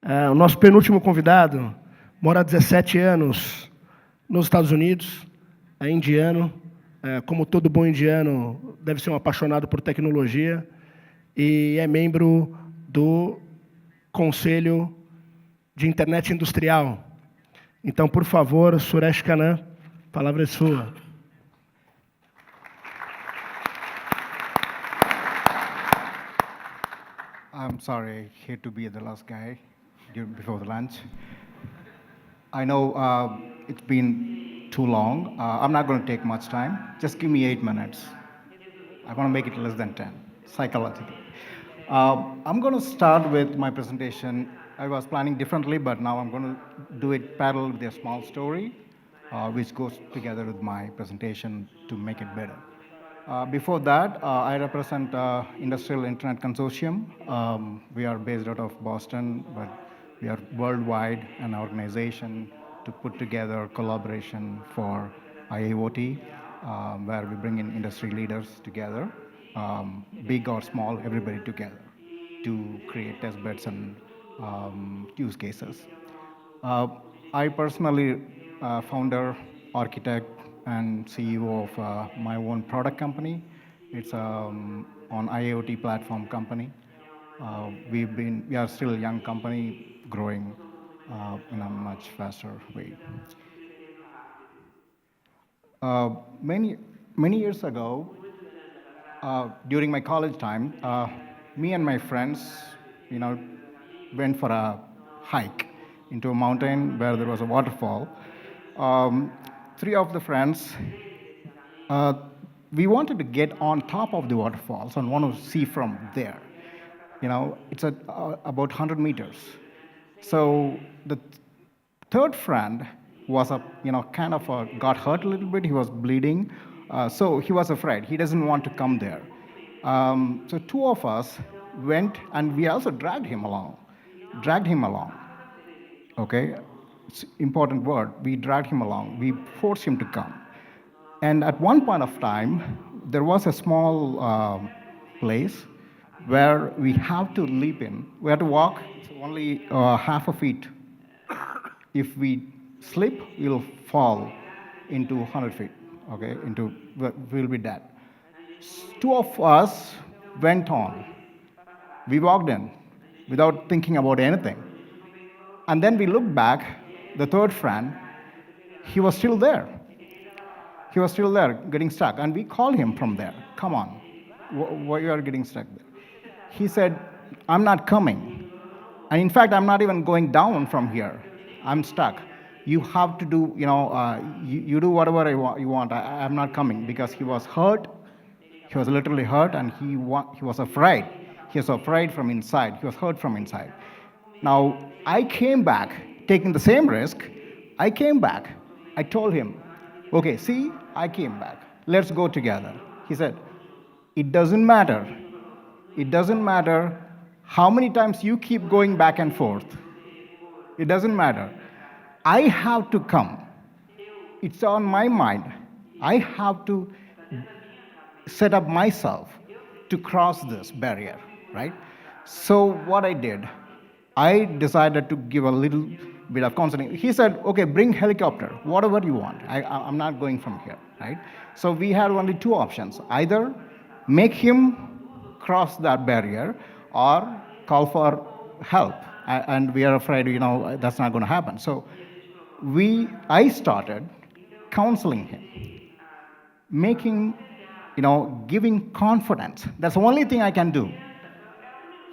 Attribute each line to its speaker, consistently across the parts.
Speaker 1: O nosso penúltimo convidado mora há 17 anos nos Estados Unidos, é indiano. Como todo bom indiano, deve ser um apaixonado por tecnologia e é membro do Conselho de Internet Industrial. Então, por favor, Suresh Khanna, a palavra é sua.
Speaker 2: I'm sorry, I hate to be the last guy before the lunch. I know it's been too long. I'm not going to take much time. Just give me 8 minutes. I want to make it less than 10, psychologically. I'm going to start with my presentation. I was planning differently, but now I'm going to do it parallel with a small story, which goes together with my presentation to make it better. Before that, I represent Industrial Internet Consortium. We are based out of Boston, but we are worldwide an organization to put together collaboration for IIoT, where we bring in industry leaders together, big or small, everybody together, to create test beds and use cases. I personally founder, architect, and CEO of my own product company. It's on IoT platform company. We are still a young company growing in a much faster way. Many years ago, during my college time, me and my friends, you know, went for a hike into a mountain where there was a waterfall. Um, Three of the friends, uh, we wanted to get on top of the waterfalls and want to see from there. You know, it's about 100 meters. So the third friend was kind of got hurt a little bit. He was bleeding, so he was afraid. He doesn't want to come there. So two of us went, and we also dragged him along. Dragged him along. Okay, it's important word. We dragged him along. We forced him to come. And at one point of time, there was a small place where we have to leap in. We have to walk only half a feet. If we slip, we'll fall into 100 feet. Okay, we'll be dead. Two of us went on. We walked in without thinking about anything. And then we looked back, the third friend, he was still there. He was still there, getting stuck. And we called him from there. Come on, why you are getting stuck there? He said, I'm not coming. And in fact, I'm not even going down from here. I'm stuck. You have to do, you do whatever you want. I'm not coming, because he was hurt. He was literally hurt, and he was afraid. He was afraid from inside. He was hurt from inside. Now, I came back, taking the same risk. I came back. I told him, okay, see, I came back. Let's go together. He said, it doesn't matter. It doesn't matter how many times you keep going back and forth. It doesn't matter. I have to come. It's on my mind. I have to set up myself to cross this barrier, right? So what I did, I decided to give a little bit of counseling. He said, okay, bring helicopter, whatever you want. I'm not going from here, right? So we had only two options. Either make him cross that barrier or call for help. And we are afraid, that's not going to happen. So I started counseling him, giving confidence. That's the only thing I can do.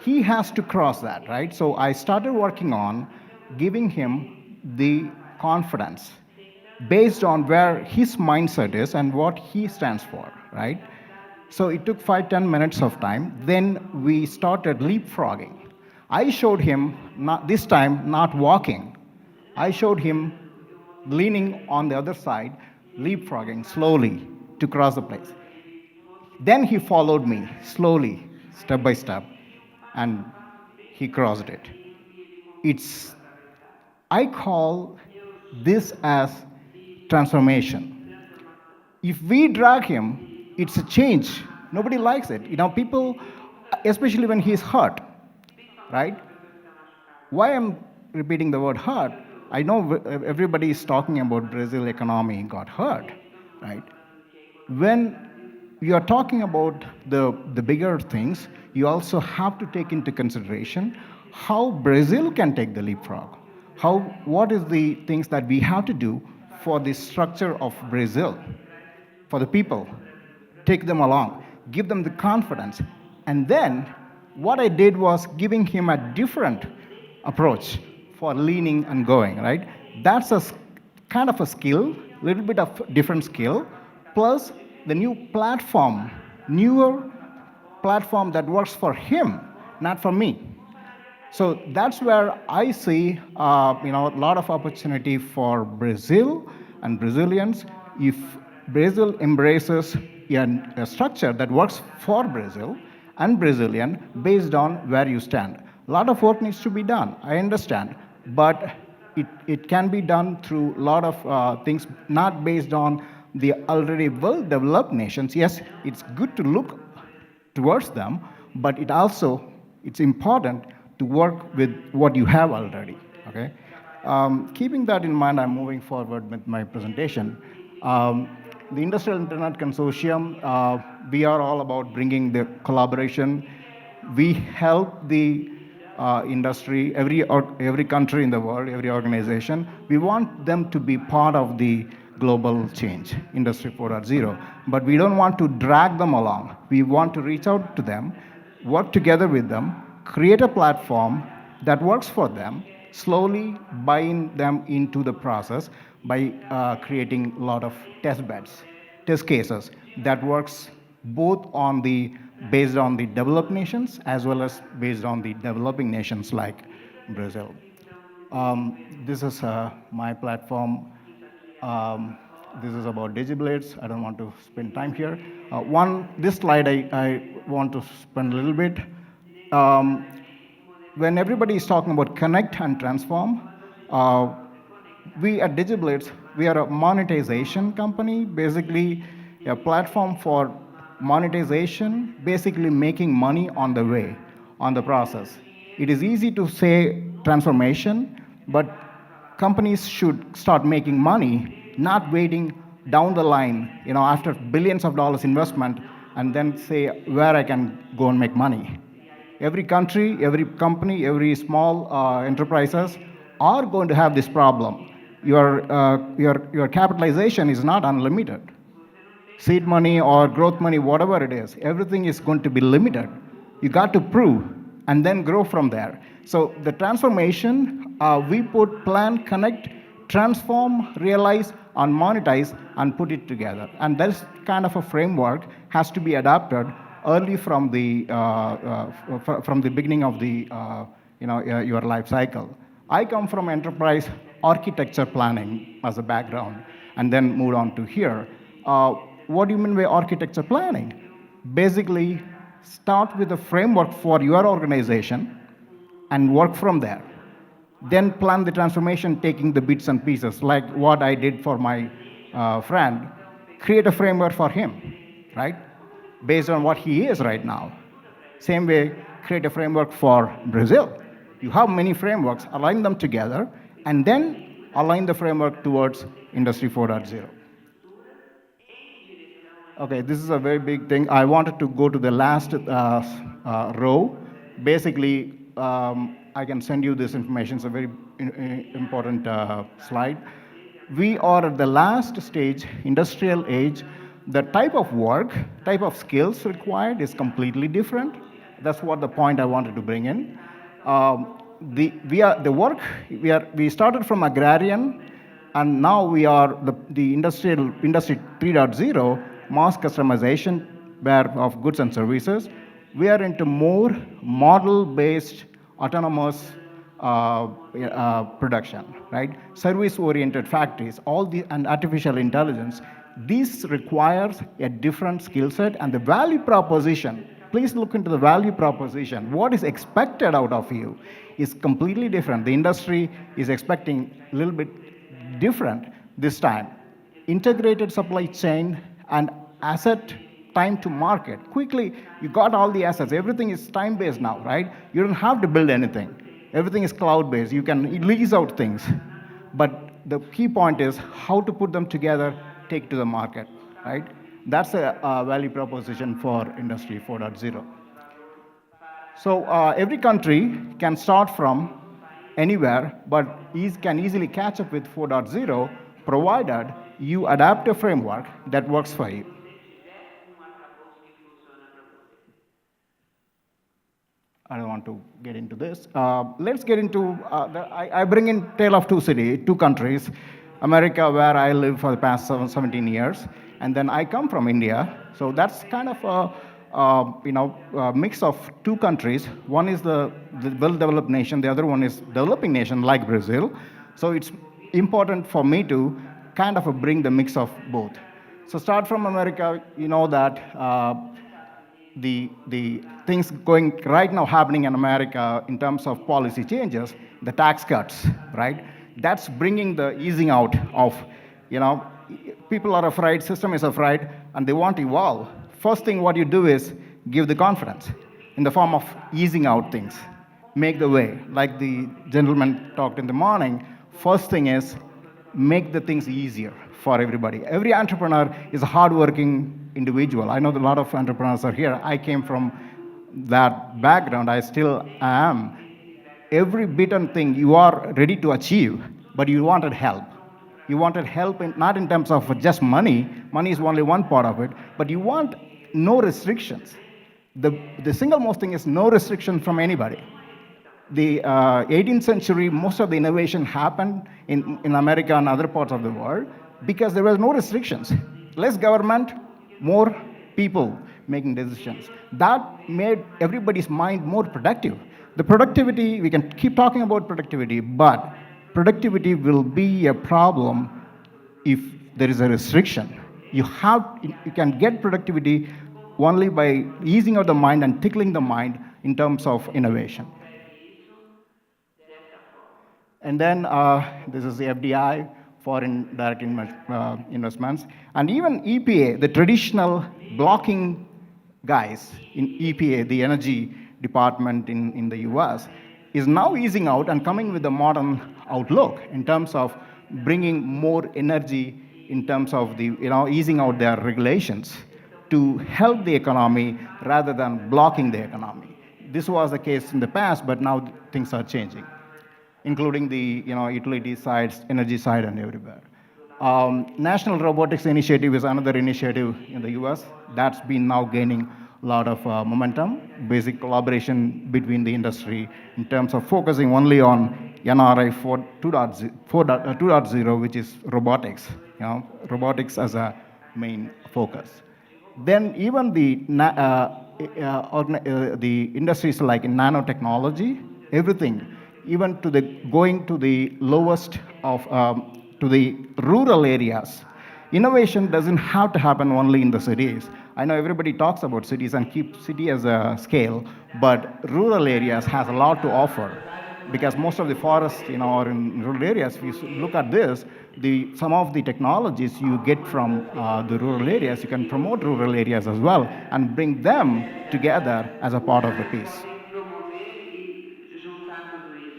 Speaker 2: He has to cross that, right? So I started working on giving him the confidence based on where his mindset is and what he stands for, right? So it took 5-10 minutes of time. Then we started leapfrogging. I showed him, this time, not walking. I showed him leaning on the other side, leapfrogging slowly to cross the place. Then he followed me slowly, step by step, and he crossed it. I call this as transformation. If we drag him, it's a change. Nobody likes it. People, especially when he's hurt, right? Why I'm repeating the word hurt? I know everybody is talking about Brazil economy got hurt, right? When you are talking about the bigger things, you also have to take into consideration how Brazil can take the leapfrog. What is the things that we have to do for the structure of Brazil, for the people, take them along, give them the confidence. And then what I did was giving him a different approach for leaning and going, right? That's kind of a skill, little bit of different skill, plus the new platform, newer platform that works for him, not for me. So that's where I see, a lot of opportunity for Brazil and Brazilians if Brazil embraces a structure that works for Brazil and Brazilian based on where you stand. A lot of work needs to be done. I understand, but it can be done through a lot of things not based on the already well-developed nations. Yes, it's good to look towards them, but it's important to work with what you have already. Okay, keeping that in mind, I'm moving forward with my presentation. The Industrial Internet Consortium, we are all about bringing the collaboration. We help the industry, every country in the world, every organization. We want them to be part of the global change, Industry 4.0. But we don't want to drag them along. We want to reach out to them, work together with them, create a platform that works for them, slowly buying them into the process by creating a lot of test beds, test cases that works both on the based on the developed nations as well as based on the developing nations like Brazil. This is my platform. This is about DigiBlades. I don't want to spend time here. This slide I want to spend a little bit. Um, when everybody is talking about connect and transform, we at DigiBlades, we are a monetization company, basically a platform for monetization, basically making money on the way, on the process. It is easy to say transformation, but companies should start making money, not waiting down the line, after billions of dollars investment, and then say where I can go and make money. Every country, every company, every small enterprises are going to have this problem. Your capitalization is not unlimited. Seed money or growth money, whatever it is, everything is going to be limited. You got to prove and then grow from there. So the transformation, we put plan, connect, transform, realize, and monetize, and put it together. And this kind of a framework has to be adapted early from the beginning of the your life cycle. I come from enterprise architecture planning as a background, and then moved on to here. What do you mean by architecture planning? Basically, start with a framework for your organization and work from there. Then plan the transformation, taking the bits and pieces, like what I did for my friend. Create a framework for him, right? Based on what he is right now. Same way, create a framework for Brazil. You have many frameworks, align them together, and then align the framework towards Industry 4.0. Okay, this is a very big thing. I wanted to go to the last row. Basically, I can send you this information. It's a very important slide. We are at the last stage, industrial age. The type of work, type of skills required is completely different. That's what the point I wanted to bring in. We started from agrarian, and now we are the industry 3.0, mass customization of goods and services. We are into more model-based autonomous production, right? Service-oriented factories, and artificial intelligence. This requires a different skill set, and the value proposition. Please look into the value proposition. What is expected out of you is completely different. The industry is expecting a little bit different this time. Integrated supply chain and asset time to market. Quickly, you got all the assets. Everything is time-based now, right? You don't have to build anything. Everything is cloud-based. You can lease out things. But the key point is how to put them together, take to the market, right? That's a value proposition for Industry 4.0. So every country can start from anywhere, but can easily catch up with 4.0 provided you adapt a framework that works for you. I don't want to get into this. Let's get into, I bring in tale of two countries, America, where I live for the past 17 years, and then I come from India. So that's kind of a mix of two countries. One is the well-developed nation, the other one is developing nation like Brazil. So it's important for me to kind of bring the mix of both. So start from America, you know that the things going right now happening in America in terms of policy changes, the tax cuts, right? That's bringing the easing out of, you know, people are afraid, system is afraid, and they want to evolve. First thing what you do is give the confidence in the form of easing out things, make the way. Like the gentleman talked in the morning, first thing is make the things easier for everybody. Every entrepreneur is a hardworking individual. I know a lot of entrepreneurs are here. I came from that background. I still am. Every bit and thing you are ready to achieve, but you wanted help. You wanted help not in terms of just money. Money is only one part of it, but you want no restrictions. The single most thing is no restriction from anybody. The 18th century, most of the innovation happened in America and other parts of the world because there was no restrictions. Less government, more people making decisions. That made everybody's mind more productive. The productivity, we can keep talking about productivity, but productivity will be a problem if there is a restriction. You can get productivity only by easing out the mind and tickling the mind in terms of innovation. And then this is the FDI, foreign direct investments. And even EPA, the traditional blocking guys in EPA, the energy department in the US, is now easing out and coming with a modern outlook in terms of bringing more energy in terms of easing out their regulations to help the economy rather than blocking the economy. This was the case in the past, but now things are changing, including the utility sides, energy side, and everywhere. National Robotics Initiative is another initiative in the US that's been now gaining a lot of momentum, basic collaboration between the industry in terms of focusing only on NRI 2.0, which is robotics, robotics as a main focus. Then even the industries like in nanotechnology, everything, even to the going to the lowest of to the rural areas. Innovation doesn't have to happen only in the cities. I know everybody talks about cities and keep city as a scale, but rural areas has a lot to offer because most of the forests, are in rural areas. If you look at this, some of the technologies you get from the rural areas, you can promote rural areas as well and bring them together as a part of the piece.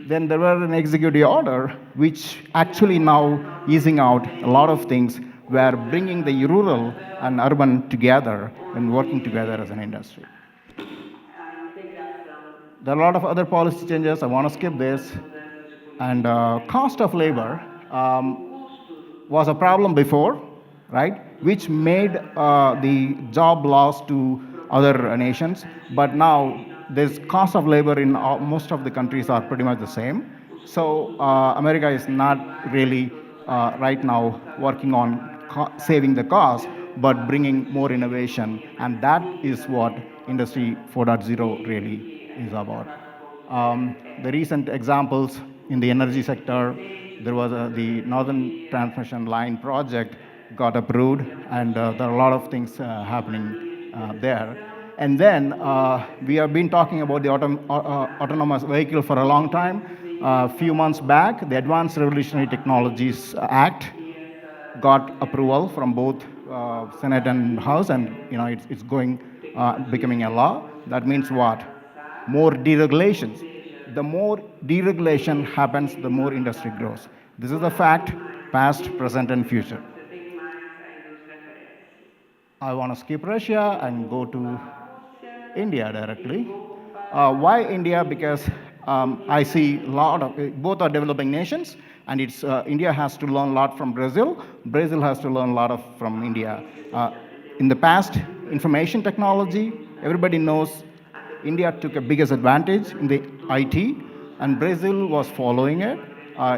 Speaker 2: Then there was an executive order which actually now easing out a lot of things where bringing the rural and urban together and working together as an industry. There are a lot of other policy changes. I want to skip this. And cost of labor was a problem before, right? Which made the job loss to other nations. But now this cost of labor in most of the countries are pretty much the same. So America is not really right now working on saving the cost, but bringing more innovation. And that is what Industry 4.0 really is about. The recent examples in the energy sector, there was the Northern Transmission Line project got approved, and there are a lot of things happening there. And then we have been talking about the autonomous vehicle for a long time. A few months back, the Advanced Revolutionary Technologies Act got approval from both Senate and House, and it's going becoming a law. That means what? More deregulations. the more deregulation happens, the more industry grows. This is a fact, past, present, and future. I want to skip Russia and go to India directly. Why India? Because I see a lot of both are developing nations, and India has to learn a lot from Brazil. Brazil has to learn a lot from India. In the past, information technology, everybody knows India took a biggest advantage in the IT, and Brazil was following it.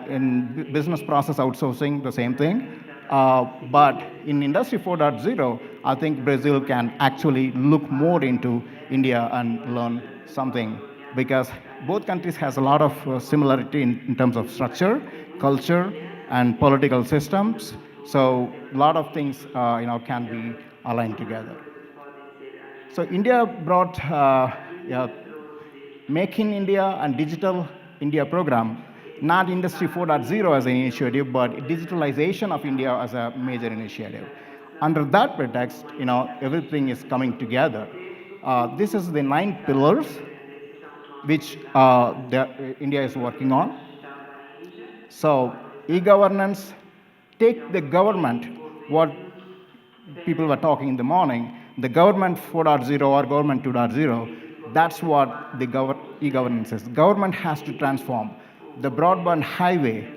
Speaker 2: In business process outsourcing, the same thing. But in Industry 4.0, I think Brazil can actually look more into India and learn something, because both countries has a lot of similarity in terms of structure, culture, and political systems. So a lot of things can be aligned together. So India brought yeah, Make in India and Digital India program, not Industry 4.0 as an initiative, but digitalization of India as a major initiative. Under that pretext, everything is coming together. This is the 9 pillars which India is working on. So e-governance, take the government, what people were talking in the morning, the government 4.0 or government 2.0, that's what the e-governance is. Government has to transform the broadband highway,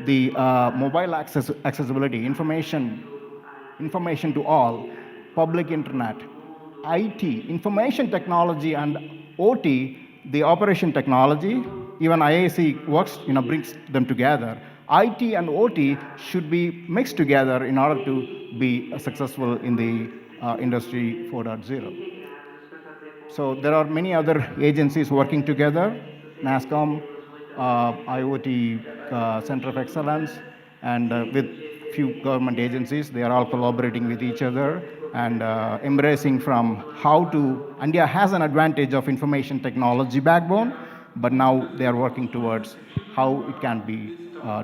Speaker 2: the mobile accessibility, information to all, public internet, IT, information technology, and OT, the operation technology. Even IAC works, brings them together. IT and OT should be mixed together in order to be successful in the Industry 4.0. So there are many other agencies working together, NASCOM, IoT Center of Excellence, and with few government agencies. They are all collaborating with each other and embracing from how to, India has an advantage of information technology backbone, but now they are working towards how it can be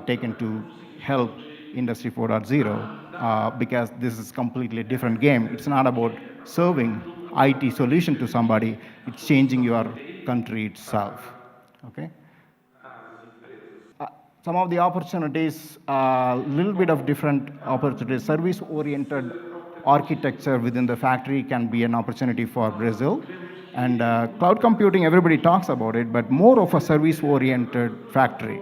Speaker 2: taken to help Industry 4.0, because this is completely different game. It's not about serving IT solution to somebody, it's changing your country itself. Okay? Some of the opportunities, a little bit of different opportunities. Service-oriented architecture within the factory can be an opportunity for Brazil. And cloud computing, everybody talks about it, but more of a service-oriented factory.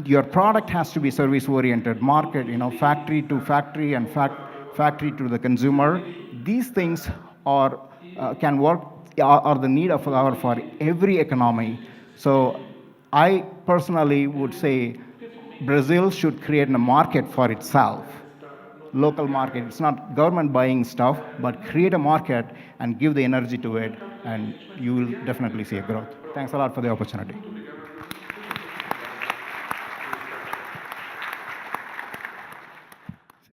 Speaker 2: Your product has to be service-oriented, market, factory to factory and factory to the consumer. These things can work, are the need of our for every economy. So I personally would say Brazil should create a market for itself, local market. It's not government buying stuff, but create a market and give the energy to it, and you will definitely see a growth. Thanks a lot for the opportunity.